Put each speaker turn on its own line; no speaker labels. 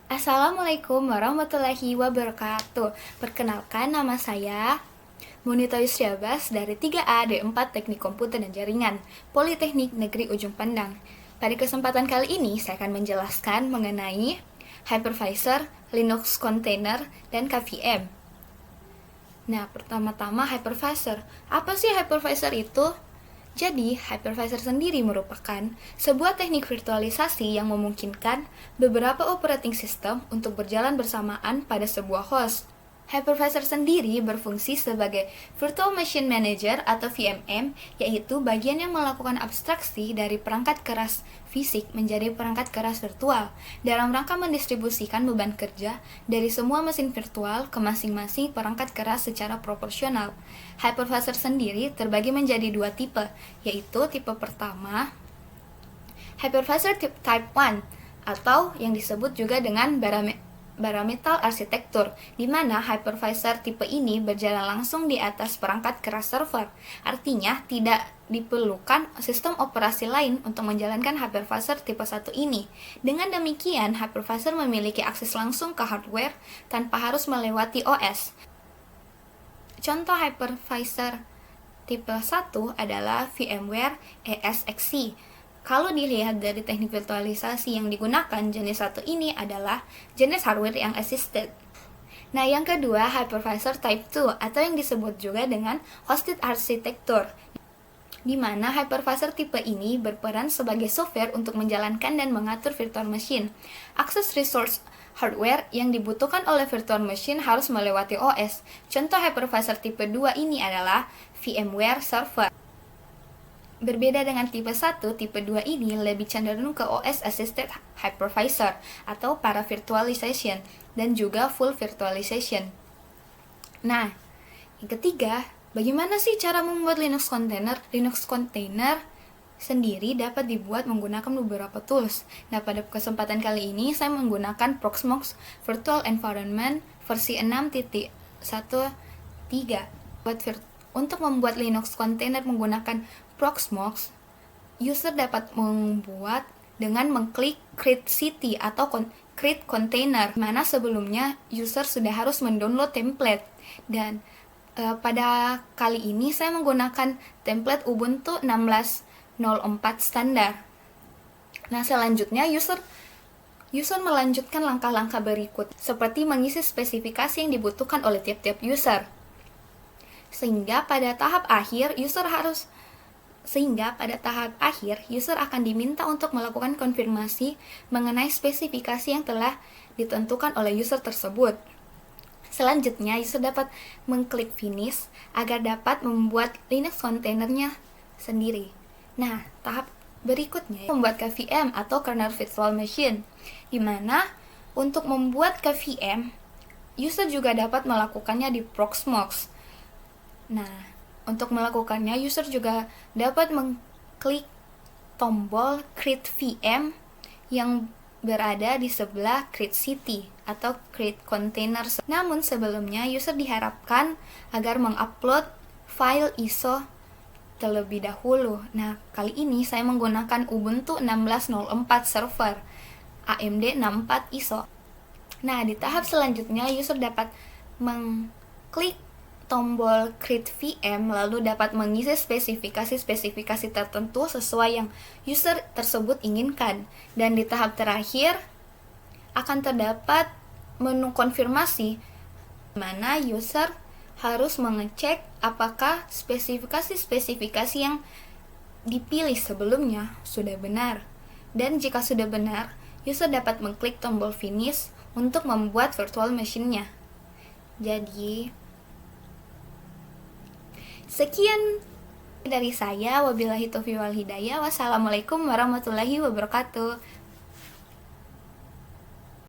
Assalamualaikum warahmatullahi wabarakatuh. Perkenalkan, nama saya Munita Yusriabas dari 3A D4 Teknik Komputer dan Jaringan, Politeknik Negeri Ujung Pandang. Pada kesempatan kali ini, saya akan menjelaskan mengenai hypervisor, Linux container, dan KVM. Nah, pertama-tama hypervisor. Apa sih hypervisor itu? Jadi, hypervisor sendiri merupakan sebuah teknik virtualisasi yang memungkinkan beberapa operating system untuk berjalan bersamaan pada sebuah host. Hypervisor sendiri berfungsi sebagai Virtual Machine Manager atau VMM, yaitu bagian yang melakukan abstraksi dari perangkat keras fisik menjadi perangkat keras virtual, dalam rangka mendistribusikan beban kerja dari semua mesin virtual ke masing-masing perangkat keras secara proporsional. Hypervisor sendiri terbagi menjadi dua tipe, yaitu tipe pertama, Hypervisor Type 1, atau yang disebut juga dengan bare metal arsitektur, di mana hypervisor tipe ini berjalan langsung di atas perangkat keras server. Artinya, tidak diperlukan sistem operasi lain untuk menjalankan hypervisor tipe 1 ini. Dengan demikian, hypervisor memiliki akses langsung ke hardware tanpa harus melewati OS. Contoh hypervisor tipe 1 adalah VMware ESXi. Kalau dilihat dari teknik virtualisasi yang digunakan, jenis satu ini adalah jenis hardware yang assisted. Nah, yang kedua, hypervisor type 2 atau yang disebut juga dengan hosted architecture, di mana hypervisor tipe ini berperan sebagai software untuk menjalankan dan mengatur virtual machine. Akses resource hardware yang dibutuhkan oleh virtual machine harus melewati OS. Contoh hypervisor tipe 2 ini adalah VMware Server. Berbeda dengan tipe 1, tipe 2 ini lebih cenderung ke OS Assisted Hypervisor atau para virtualization dan juga full virtualization. Nah, yang ketiga, bagaimana sih cara membuat Linux container? Linux container sendiri dapat dibuat menggunakan beberapa tools. Nah, pada kesempatan kali ini saya menggunakan Proxmox Virtual Environment versi 6.13. Untuk membuat Linux container menggunakan Proxmox, user dapat membuat dengan mengklik create city atau create container, mana sebelumnya user sudah harus mendownload template. Dan pada kali ini saya menggunakan template Ubuntu 16.04 standar. Nah, selanjutnya user melanjutkan langkah-langkah berikut, seperti mengisi spesifikasi yang dibutuhkan oleh tiap-tiap user. Sehingga pada tahap akhir user akan diminta untuk melakukan konfirmasi mengenai spesifikasi yang telah ditentukan oleh user tersebut. Selanjutnya, user dapat mengklik finish agar dapat membuat Linux containernya sendiri. Nah, tahap berikutnya membuat KVM atau kernel virtual machine, di mana untuk membuat KVM, user juga dapat melakukannya di Proxmox. Nah, untuk melakukannya, user juga dapat mengklik tombol Create VM yang berada di sebelah Create City atau Create Container. Namun sebelumnya, user diharapkan agar mengupload file ISO terlebih dahulu. Nah, kali ini saya menggunakan Ubuntu 16.04 server AMD 64 ISO. Nah, di tahap selanjutnya, user dapat mengklik tombol Create VM, lalu dapat mengisi spesifikasi-spesifikasi tertentu sesuai yang user tersebut inginkan. Dan di tahap terakhir akan terdapat menu konfirmasi, di mana user harus mengecek apakah spesifikasi-spesifikasi yang dipilih sebelumnya sudah benar. Dan jika sudah benar, user dapat mengklik tombol finish untuk membuat virtual machine-nya. Jadi, sekian dari saya. Wabillahi taufiq wal hidayah. Wassalamualaikum warahmatullahi wabarakatuh.